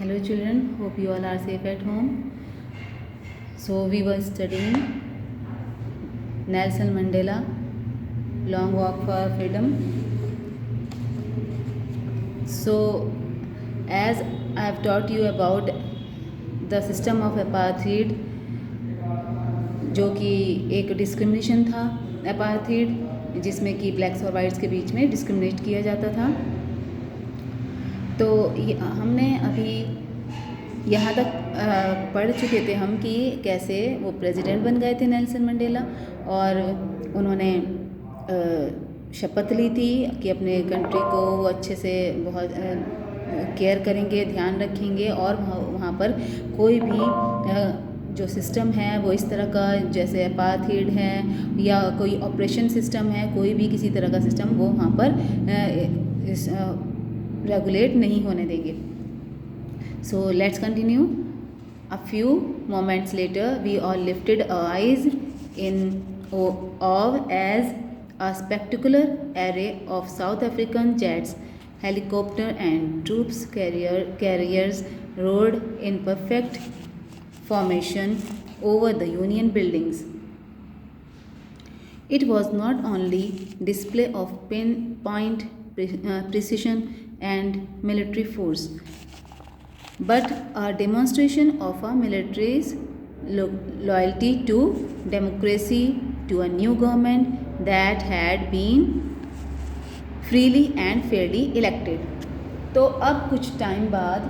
Hello children, hope you all are safe at home. So we were studying Nelson Mandela, Long Walk for Freedom. So as I have taught you about the system of apartheid, जो कि एक discrimination था apartheid, जिसमें कि blacks और whites के बीच में discriminate किया जाता था। तो हमने अभी यहाँ तक पढ़ चुके थे हम कि कैसे वो प्रेसिडेंट बन गए थे नेल्सन मंडेला, और उन्होंने शपथ ली थी कि अपने कंट्री को वो अच्छे से बहुत केयर करेंगे, ध्यान रखेंगे, और वहाँ पर कोई भी जो सिस्टम है वो इस तरह का, जैसे अपार्थीड है या कोई ऑपरेशन सिस्टम है, कोई भी किसी तरह का सिस्टम वो वहाँ पर रेगुलेट नहीं होने देंगे। So let's continue. A few moments later we all lifted our eyes in awe as a spectacular array of South African jets, helicopter and troops carriers rode in perfect formation over the Union buildings. It was not only display of pinpoint precision and military force, but a demonstration of a military's loyalty to democracy, to a new government that had been freely and fairly elected. तो अब कुछ time बाद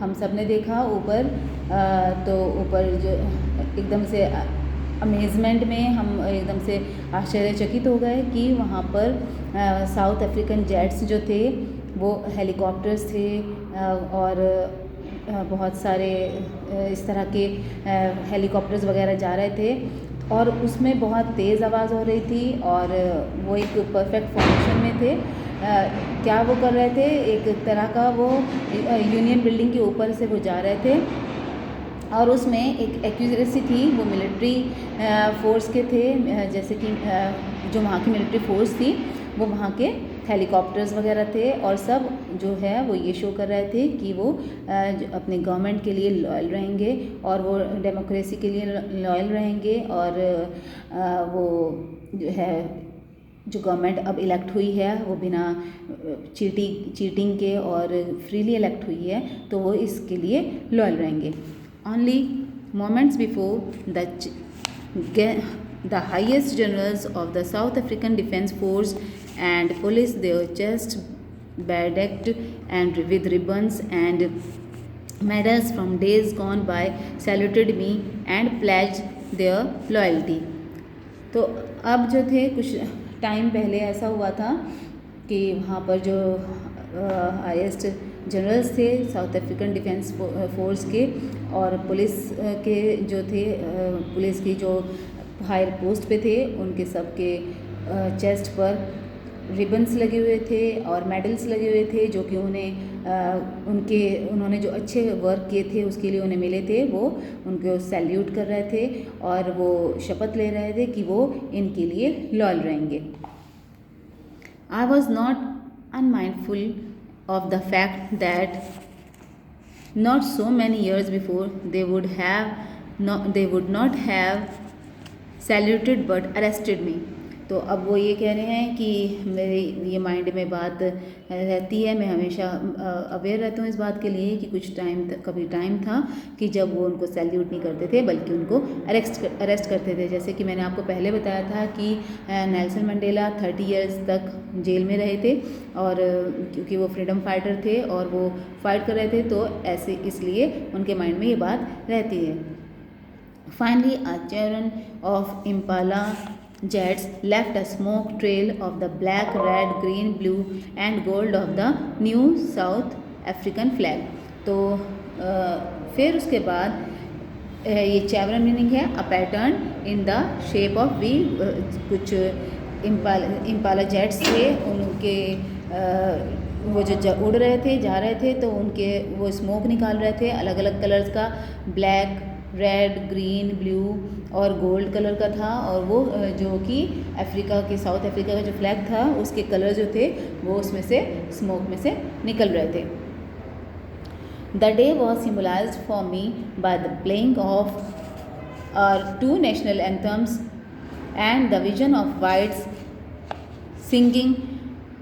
हम सब ने देखा ऊपर, तो ऊपर जो एकदम से अमेजमेंट में हम एकदम से आश्चर्यचकित हो गए कि वहाँ पर साउथ अफ्रीकन जेट्स जो थे वो हेलीकॉप्टर्स थे, और बहुत सारे इस तरह के हेलीकॉप्टर्स वगैरह जा रहे थे, और उसमें बहुत तेज़ आवाज़ हो रही थी, और वो एक परफेक्ट फॉर्मेशन में थे। क्या वो कर रहे थे, एक तरह का वो यूनियन बिल्डिंग के ऊपर से वो जा रहे थे, और उसमें एक एक्यूरेसी थी, वो मिलिट्री फोर्स के थे, जैसे कि जो वहाँ की मिलिट्री फोर्स थी वो वहाँ के हेलीकॉप्टर्स वगैरह थे, और सब जो है वो ये शो कर रहे थे कि वो अपने गवर्नमेंट के लिए लॉयल रहेंगे, और वो डेमोक्रेसी के लिए लॉयल रहेंगे, और वो जो है जो गवर्नमेंट अब इलेक्ट हुई है वो बिना चीटिंग के और फ्रीली इलेक्ट हुई है, तो वो इसके लिए लॉयल रहेंगे। Only moments before the highest generals of the South African Defence Force and police, their chests bedecked and with ribbons and medals from days gone by, saluted me and pledged their loyalty. तो अब जो थे कुछ time पहले ऐसा हुआ था कि वहाँ पर जो हाईएस्ट जनरल्स थे साउथ अफ्रीकन डिफेंस फोर्स के और पुलिस के जो थे, पुलिस की जो हायर पोस्ट पे थे, उनके सब के चेस्ट पर रिबन्स लगे हुए थे और मेडल्स लगे हुए थे, जो कि उन्होंने जो अच्छे वर्क किए थे उसके लिए उन्हें मिले थे, वो उनको सैल्यूट कर रहे थे, और वो शपथ ले रहे थे कि वो इनके लिए लॉयल रहेंगे। I was not unmindful of the fact that not so many years before they would not have saluted but arrested me. तो अब वो ये कह रहे हैं कि मेरे ये माइंड में बात रहती है, मैं हमेशा अवेयर रहता हूँ इस बात के लिए कि कभी टाइम था कि जब वो उनको सैल्यूट नहीं करते थे बल्कि उनको अरेस्ट करते थे। जैसे कि मैंने आपको पहले बताया था कि नेल्सन मंडेला 30 इयर्स तक जेल में रहे थे, और क्योंकि वो फ्रीडम फाइटर थे और वो फाइट कर रहे थे, तो ऐसे इसलिए उनके माइंड में ये बात रहती है। Finally a chain of Impala jets left a smoke trail of the black, red, green, blue and gold of the new South African flag. तो फिर उसके बाद ये चैवरन मीनिंग है a pattern in the shape of V. कुछ Impala jets थे, उनके वो जो उड़ रहे थे, जा रहे थे, तो उनके वो स्मोक निकाल रहे थे अलग अलग कलर्स का, ब्लैक, रेड, ग्रीन, ब्लू और गोल्ड कलर का था, और वो जो कि साउथ अफ्रीका का जो फ्लैग था उसके कलर जो थे वो उसमें से स्मोक में से निकल रहे थे। The day was symbolized for me by the playing of our two national anthems and the vision of whites singing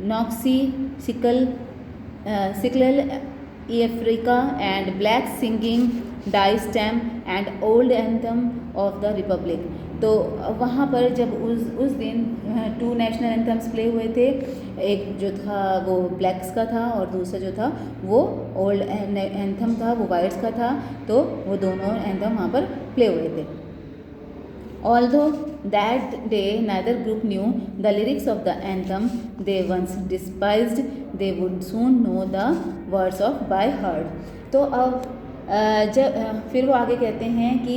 Noxy, Sickle, Africa and blacks singing Die Stamp and old anthem of the Republic. तो वहाँ पर जब उस दिन to national anthems play हुए थे, एक जो था वो ब्लैक्स का था और दूसरा जो था वो ओल्ड एंथम था, वो वाइट्स का था, तो वो दोनों एंथम वहाँ पर प्ले हुए थे. Although that day neither group knew the lyrics of the anthem they once despised, they would soon know the words of by heart. तो अब जब फिर वो आगे कहते हैं कि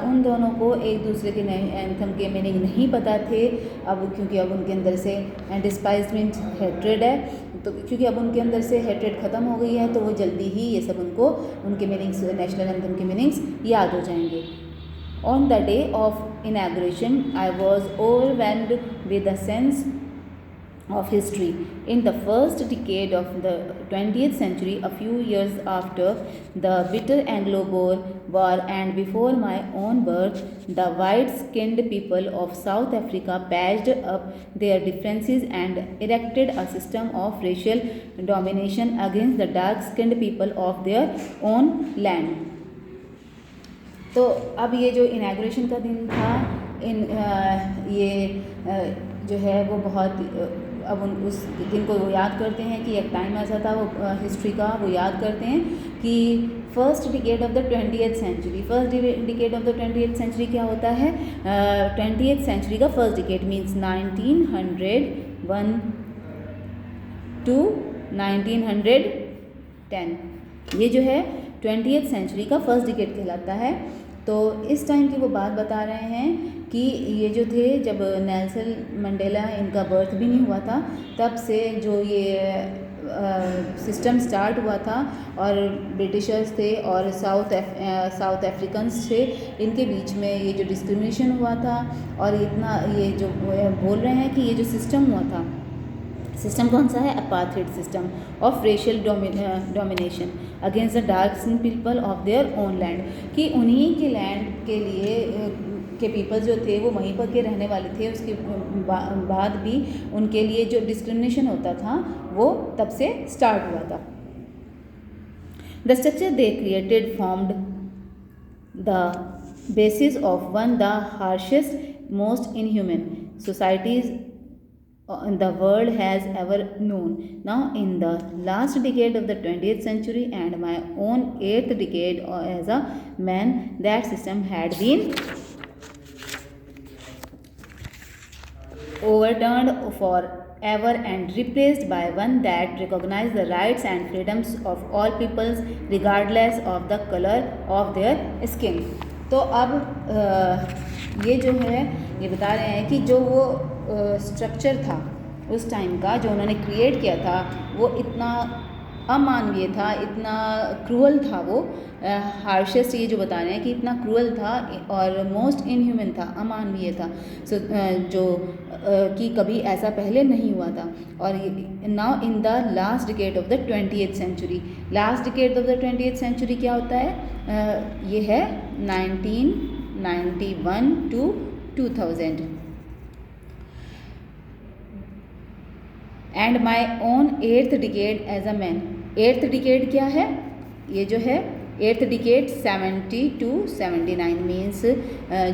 उन दोनों को एक दूसरे के एंथम के मीनिंग नहीं पता थे, अब क्योंकि अब उनके अंदर से डिस्पाइज मीन्स हेट्रेड है, तो क्योंकि अब उनके अंदर से हेट्रेड ख़त्म हो गई है तो वो जल्दी ही ये सब उनको उनके मीनिंग्स, नेशनल एंथम के मीनिंग्स याद हो जाएंगे. On the day of inauguration, I was overwhelmed with a sense of history. In the first decade of the 20th century, a few years after the bitter Anglo-Boer War and before my own birth, the white-skinned people of South Africa patched up their differences and erected a system of racial domination against the dark-skinned people of their own land. तो अब ये जो inauguration का दिन था, ये जो है वो बहुत, अब उस दिन को वो याद करते हैं कि एक टाइम ऐसा था वो हिस्ट्री का वो याद करते हैं कि first decade of the 20th century. First decade of the 20th century क्या होता है? 20th सेंचुरी का फर्स्ट डिकेड मीन्स 1901 to 1910. ये जो है 20th सेंचुरी का फर्स्ट डिकेड कहलाता है. तो इस टाइम की वो बात बता रहे हैं कि ये जो थे, जब नेल्सन मंडेला इनका बर्थ भी नहीं हुआ था, तब से जो ये सिस्टम स्टार्ट हुआ था और ब्रिटिशर्स थे और साउथ अफ्रीकन्स थे, इनके बीच में ये जो डिस्क्रिमिनेशन हुआ था और इतना ये जो बोल रहे हैं कि ये जो सिस्टम हुआ था, सिस्टम कौन सा है? Apartheid system of racial domination against the dark skin people of their own land, कि उन्हीं के लैंड के लिए के पीपल जो थे वो वहीं पर के रहने वाले थे, उसके बाद भी उनके लिए जो डिस्क्रिमिनेशन होता था वो तब से स्टार्ट हुआ था. The structure they created formed the basis of one the harshest most inhuman societies the world has ever known. Now in the last decade of the 20th century and my own 8th decade as a man, that system had been overturned forever and replaced by one that recognized the rights and freedoms of all peoples regardless of the color of their skin. तो अब ये जो है ये बता रहे हैं कि जो वो स्ट्रक्चर था उस टाइम का जो उन्होंने क्रिएट किया था वो इतना अमानवीय था, इतना क्रूअल था, वो हार्शेस्ट ये जो बता रहे हैं कि इतना क्रूअल था और मोस्ट इनह्यूमन था, अमानवीय था. सो जो कि कभी ऐसा पहले नहीं हुआ था. और now in the last decade of the 20th century, last decade of the 20th century क्या होता है? ये है 1991 to 2000. And my own 8th decade as a man. 8th decade क्या है? ये जो है 8th डिकेड 70 to 79 मीन्स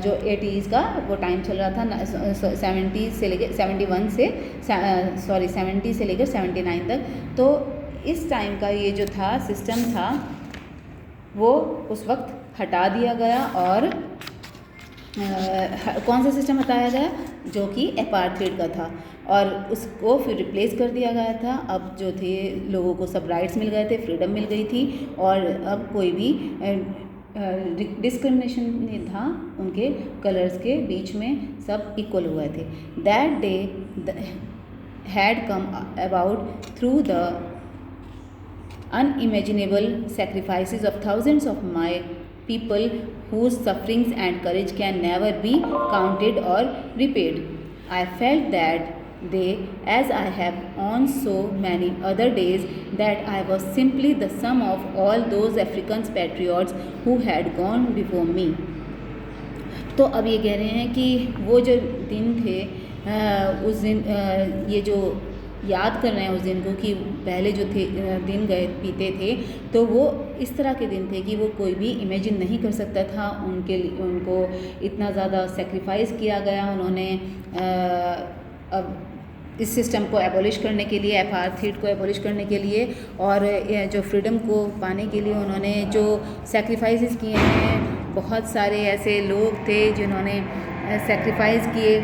जो 80s का वो टाइम चल रहा था, 70 से लेकर 71 से 70 से लेकर 79 तक. तो इस टाइम का ये जो था सिस्टम था वो उस वक्त हटा दिया गया. और कौन सा सिस्टम हटाया गया? जो कि अपार्थाइड का था, और उसको फिर रिप्लेस कर दिया गया था. अब जो थे लोगों को सब राइट्स मिल गए थे, फ्रीडम मिल गई थी, और अब कोई भी डिस्क्रिमिनेशन नहीं था, उनके कलर्स के बीच में सब इक्वल हुए थे. That day had come about through the unimaginable sacrifices of thousands of my people whose sufferings and courage can never be counted or repaid. I felt that they, as I have on so many other days, that I was simply the sum of all those African patriots who had gone before me. तो अब ये कह रहे हैं कि वो जो दिन थे, उस दिन ये जो याद कर रहे हैं उस दिन को कि पहले जो थे दिन गए बीते थे, तो वो इस तरह के दिन थे कि वो कोई भी इमेजिन नहीं कर सकता था। उनको इतना ज़्यादा सेक्रीफाइस किया गया। उन्होंने अब इस सिस्टम को एबॉलिश करने के लिए, अपार्थाइड को एबॉलिश करने के लिए और जो फ्रीडम को पाने के लिए उन्होंने जो सेक्रीफाइसेस किए हैं। बहुत सारे ऐसे लोग थे जिन्होंने सेक्रीफाइस किए,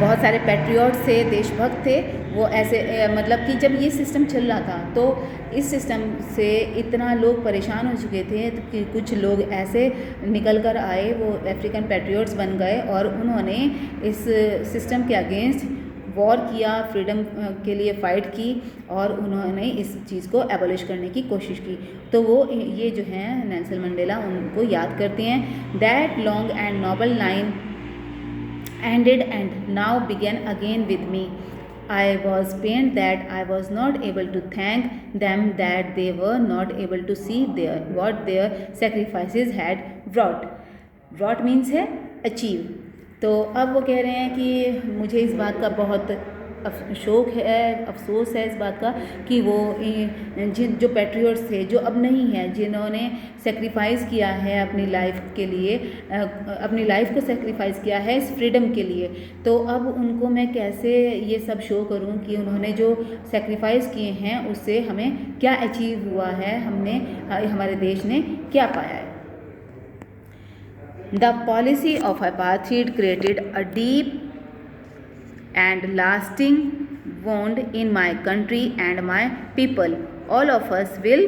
बहुत सारे पैट्रियट्स थे, देशभक्त थे। वो ऐसे मतलब कि जब ये सिस्टम चल रहा था तो इस सिस्टम से इतना लोग परेशान हो चुके थे कि कुछ लोग ऐसे निकल कर आए, वो अफ्रीकन पैट्रियट्स बन गए और उन्होंने इस सिस्टम के अगेंस्ट वॉर किया, फ्रीडम के लिए फ़ाइट की और उन्होंने इस चीज़ को एबॉलिश करने की कोशिश की। तो वो ये जो हैं नेल्सन मंडेला उनको याद करते हैं। That long and noble line ended and now began again with me. I was pained that I was not able to thank them, that they were not able to see what their sacrifices had brought. Brought means है achieve। तो अब वो कह रहे हैं कि मुझे इस बात का बहुत शौक है, अफसोस है इस बात का कि वो जो पैट्रियट्स थे जो अब नहीं हैं, जिन्होंने सेक्रीफाइस किया है अपनी लाइफ के लिए, अपनी लाइफ को सेक्रीफाइस किया है इस फ्रीडम के लिए, तो अब उनको मैं कैसे ये सब शो करूं कि उन्होंने जो सेक्रीफाइस किए हैं उससे हमें क्या अचीव हुआ है, हमारे देश ने क्या पाया है। The policy of apartheid created a deep and lasting wound in my country and my people. All of us will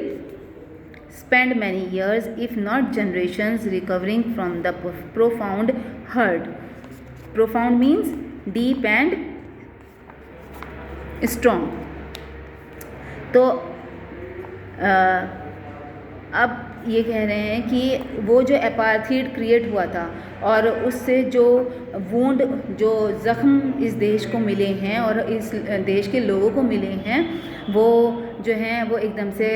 spend many years, if not generations, recovering from the profound hurt. Profound means deep and strong. तो अब ये कह रहे हैं कि वो जो apartheid create हुआ था और उससे जो वूंड, जो ज़ख्म इस देश को मिले हैं और इस देश के लोगों को मिले हैं, वो जो हैं वो एकदम से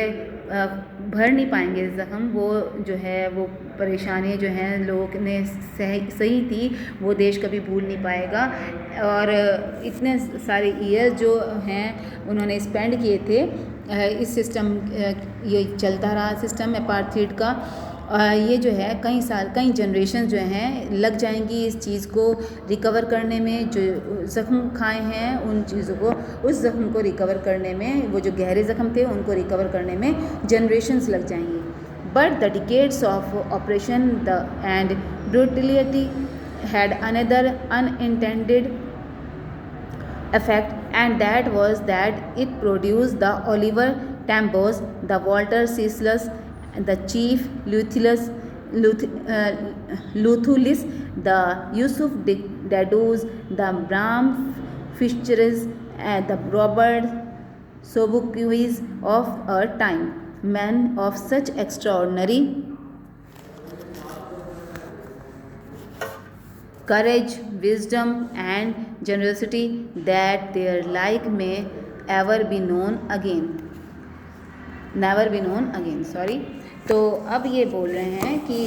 भर नहीं पाएंगे ज़ख्म। वो जो है वो परेशानी जो हैं लोगों ने सही थी, वो देश कभी भूल नहीं पाएगा। और इतने सारे ईयर जो हैं उन्होंने स्पेंड किए थे इस सिस्टम, ये चलता रहा सिस्टम अपार्थाइड का। ये जो है कई साल, कई जनरेशन जो हैं लग जाएंगी इस चीज़ को रिकवर करने में। जो ज़ख्म खाए हैं उन चीज़ों को, उस ज़ख्म को रिकवर करने में, वो जो गहरे ज़ख्म थे उनको रिकवर करने में जनरेशंस लग जाएंगी। But the decades of operation and brutality had another unintended effect, and that was that it produced the Oliver Tambos, the Walter Sisulu, the Chief Luthulis, the Yusuf Dadus, the Bram Fischers, and the Robert Sobuquis of our time, men of such extraordinary courage, wisdom and generosity that their like may ever be known again, never be known again, sorry। तो अब ये बोल रहे हैं कि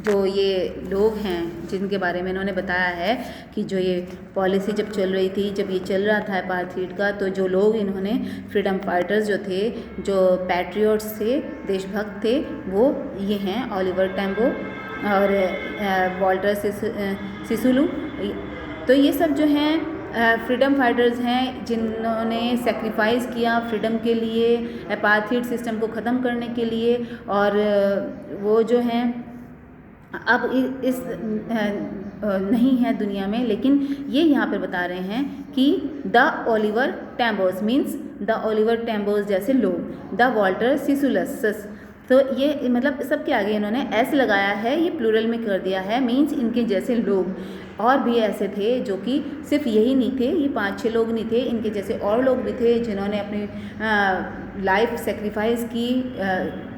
जो ये लोग हैं जिनके बारे में इन्होंने बताया है कि जो ये पॉलिसी जब चल रही थी, जब ये चल रहा था अपार्थाइड का, तो जो लोग इन्होंने फ्रीडम फाइटर्स जो थे, जो पैट्रियट्स थे, देशभक्त थे, वो ये हैं ओलिवर टैम्बो और वॉल्टर सिसुलू। तो ये सब जो हैं फ्रीडम फाइटर्स हैं जिन्होंने सेक्रीफाइस किया फ्रीडम के लिए, अपार्थाइड सिस्टम को ख़त्म करने के लिए। और वो जो हैं अब इस नहीं है दुनिया में, लेकिन ये यहाँ पर बता रहे हैं कि the Oliver Tambos means the Oliver Tambos जैसे लोग, द वॉल्टर सिसुलस। तो ये मतलब सबके आगे इन्होंने एस लगाया है, ये प्लूरल में कर दिया है, मीन्स इनके जैसे लोग और भी ऐसे थे जो कि सिर्फ यही नहीं थे, ये 5-6 लोग नहीं थे, इनके जैसे और लोग भी थे जिन्होंने अपनी लाइफ सेक्रीफाइस की।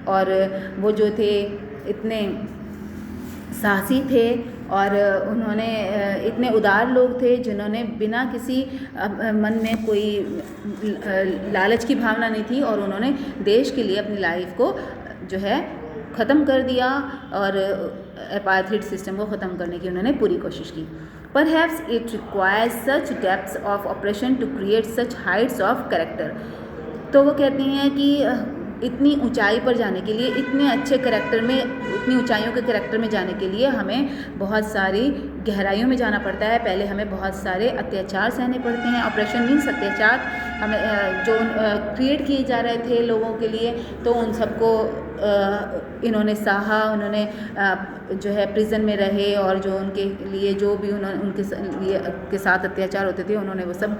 और वो जो थे इतने साहसी थे और उन्होंने इतने उदार लोग थे जिन्होंने बिना किसी मन में कोई लालच की भावना नहीं थी, और उन्होंने देश के लिए अपनी लाइफ को जो है ख़त्म कर दिया और एपार्थाइड सिस्टम को ख़त्म करने की उन्होंने पूरी कोशिश की. Perhaps it requires such depths of oppression to create such heights of character. तो वो कहती हैं कि इतनी ऊंचाई पर जाने के लिए, इतने अच्छे कैरेक्टर में, इतनी ऊंचाइयों के कैरेक्टर में जाने के लिए हमें बहुत सारी गहराइयों में जाना पड़ता है. पहले हमें बहुत सारे अत्याचार सहने पड़ते हैं. ऑपरेशन मीन्स अत्याचार. हमें जो क्रिएट किए जा रहे थे लोगों के लिए, तो उन सबको इन्होंने सहा. उन्होंने जो है प्रिजन में रहे, और जो उनके लिए जो भी उनके लिए के साथ अत्याचार होते थे उन्होंने वो सब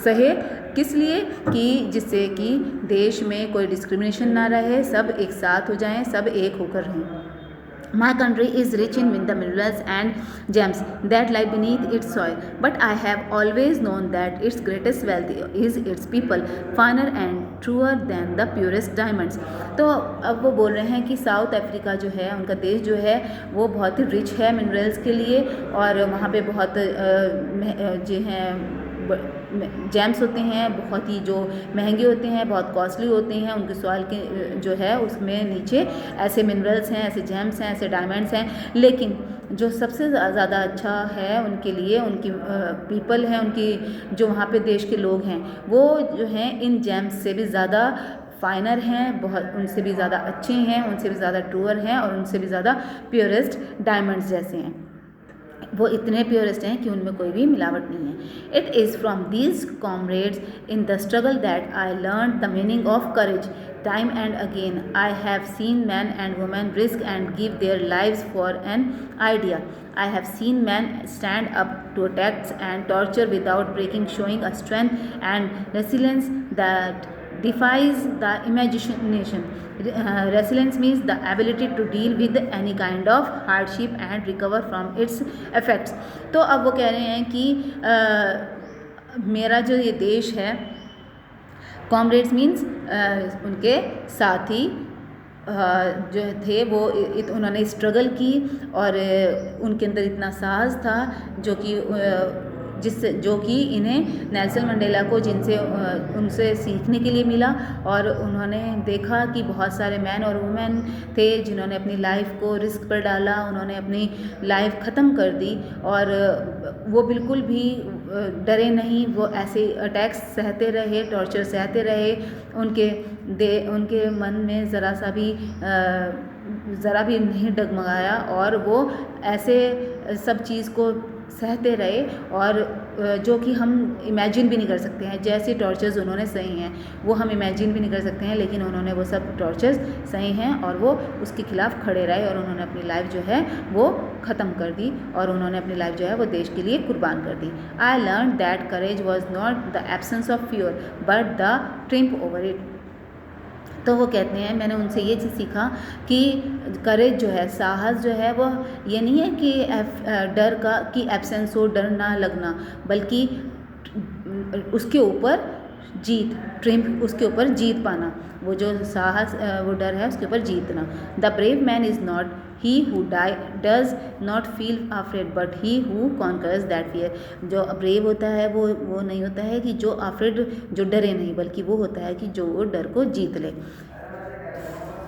सहे. किस लिए? कि जिससे कि देश में कोई डिस्क्रिमिनेशन ना रहे, सब एक साथ हो जाएं, सब एक होकर रहें. My country is rich in the minerals and gems that lie beneath its soil, but I have always known that its greatest wealth is its people, finer and truer than the purest diamonds. तो अब वो बोल रहे हैं कि south Africa जो है, उनका देश जो है वो बहुत ही रिच है मिनरल्स के लिए, और वहाँ पे बहुत जो हैं जेम्स होते हैं, बहुत ही जो महंगे होते हैं, बहुत कॉस्टली होते हैं. उनके सॉइल के जो है उसमें नीचे ऐसे मिनरल्स हैं, ऐसे जेम्स हैं, ऐसे डायमंड्स हैं. लेकिन जो सबसे ज़्यादा अच्छा है उनके लिए, उनकी पीपल हैं, उनकी जो वहाँ पे देश के लोग हैं, वो जो हैं इन जेम्स से भी ज़्यादा फाइनर हैं, बहुत उनसे भी ज़्यादा अच्छे हैं, उनसे भी ज़्यादा ट्रूअर हैं, और उनसे भी ज़्यादा प्योरेस्ट डायमंड्स जैसे हैं. वो इतने प्योरेस्ट हैं कि उनमें कोई भी मिलावट नहीं है. It is from these comrades in the struggle that I learn the meaning of courage. Time and again I have seen men and women risk and give their lives for an idea. I have seen men stand up to attacks and torture without breaking, showing a strength and resilience that defies the imagination. Resilience means the ability to deal with any kind of hardship and recover from its effects. तो अब वो कह रहे हैं कि मेरा जो ये देश है, कॉमरेड्स मीन्स उनके साथी जो थे, वो उन्होंने स्ट्रगल की, और उनके अंदर इतना साहस था जो कि इन्हें नेल्सन मंडेला को जिनसे उनसे सीखने के लिए मिला. और उन्होंने देखा कि बहुत सारे मैन और वुमेन थे जिन्होंने अपनी लाइफ को रिस्क पर डाला, उन्होंने अपनी लाइफ ख़त्म कर दी, और वो बिल्कुल भी डरे नहीं. वो ऐसे अटैक्स सहते रहे, टॉर्चर सहते रहे. उनके मन में ज़रा भी नहीं डगमगाया, और वो ऐसे सब चीज़ को सहते रहे, और जो कि हम इमेजिन भी नहीं कर सकते हैं. जैसे टॉर्चर्स उन्होंने सही हैं वो हम इमेजिन भी नहीं कर सकते हैं, लेकिन उन्होंने वो सब टॉर्चर्स सही हैं, और वो उसके खिलाफ खड़े रहे, और उन्होंने अपनी लाइफ जो है वो ख़त्म कर दी, और उन्होंने अपनी लाइफ जो है वो देश के लिए कुर्बान कर दी. I learn that courage was not the absence of fear but the triumph over it. तो वो कहते हैं, मैंने उनसे ये चीज़ सीखा कि करेज जो है, साहस जो है, वो ये नहीं है कि डर की एब्सेंस हो, डर ना लगना, बल्कि उसके ऊपर जीत, ट्रिम्प, उसके ऊपर जीत पाना. वो जो साहस, वो डर है, उसके ऊपर जीतना. The brave man is not he who does not feel afraid but he who conquers that fear. जो ब्रेव होता है वो नहीं होता है कि जो अफ्रेड, जो डरे नहीं, बल्कि वो होता है कि जो डर को जीत ले.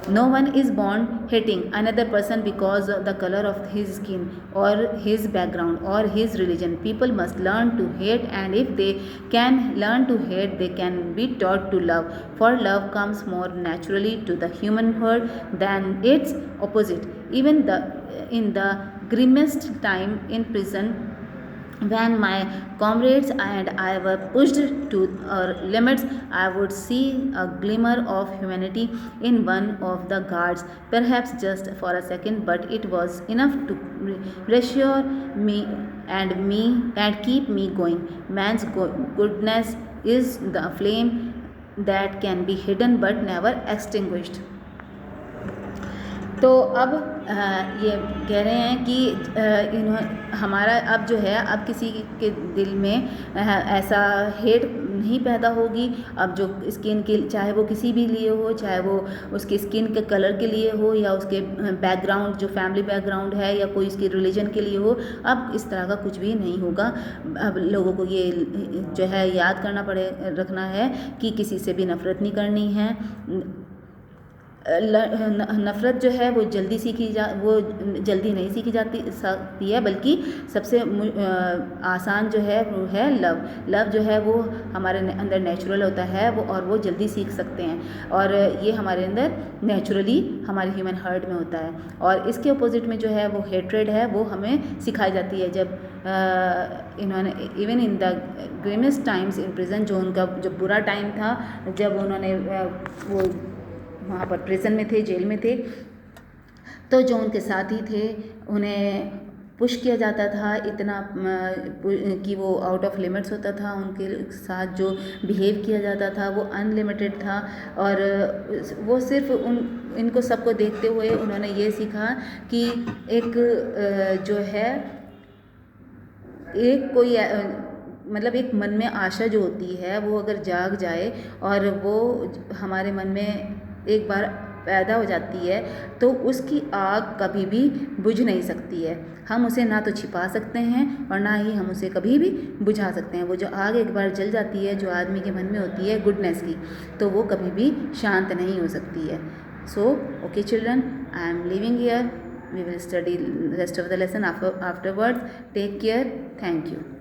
No one is born hating another person because of the color of his skin or his background or his religion. People must learn to hate, and if they can learn to hate, they can be taught to love. For love comes more naturally to the human heart than its opposite. Even in the grimmest time in prison, when my comrades and I were pushed to our limits, I would see a glimmer of humanity in one of the guards, perhaps just for a second, but it was enough to reassure me and keep me going. Man's goodness is the flame that can be hidden but never extinguished. तो अब ये कह रहे हैं कि हमारा अब जो है, अब किसी के दिल में ऐसा हेट नहीं पैदा होगी। अब जो स्किन के, चाहे वो किसी भी लिए हो, चाहे वो उसके स्किन के कलर के लिए हो या उसके बैकग्राउंड, जो फैमिली बैकग्राउंड है या कोई उसके रिलीजन के लिए हो, अब इस तरह का कुछ भी नहीं होगा। अब लोगों को ये जो है याद रखना है कि किसी से भी नफ़रत नहीं करनी है। नफ़रत जो है वो जल्दी जल्दी नहीं सीखी जाती सकती है, बल्कि सबसे आसान जो है वो है लव जो है वो हमारे अंदर नेचुरल होता है वो, और वो जल्दी सीख सकते हैं, और ये हमारे अंदर नेचुरली हमारे ह्यूमन हार्ट में होता है। और इसके अपोजिट में जो है वो हेट्रेड है, वो हमें सिखाई जाती है। जब इन्होंने even in the grimmest times in prison, जो उनका जो बुरा टाइम था, जब उन्होंने वो वहाँ पर प्रिजन में थे, जेल में थे, तो जो उनके साथी थे उन्हें पुश किया जाता था इतना कि वो आउट ऑफ लिमिट्स होता था। उनके साथ जो बिहेव किया जाता था वो अनलिमिटेड था, और वो सिर्फ इनको सबको देखते हुए उन्होंने ये सीखा कि एक जो है एक कोई मतलब एक मन में आशा जो होती है वो अगर जाग जाए और वो हमारे मन में एक बार पैदा हो जाती है, तो उसकी आग कभी भी बुझ नहीं सकती है। हम उसे ना तो छिपा सकते हैं और ना ही हम उसे कभी भी बुझा सकते हैं। वो जो आग एक बार जल जाती है, जो आदमी के मन में होती है गुडनेस की, तो वो कभी भी शांत नहीं हो सकती है। So okay children, I am living here, we will study rest of the lesson afterwards. Take care. Thank you.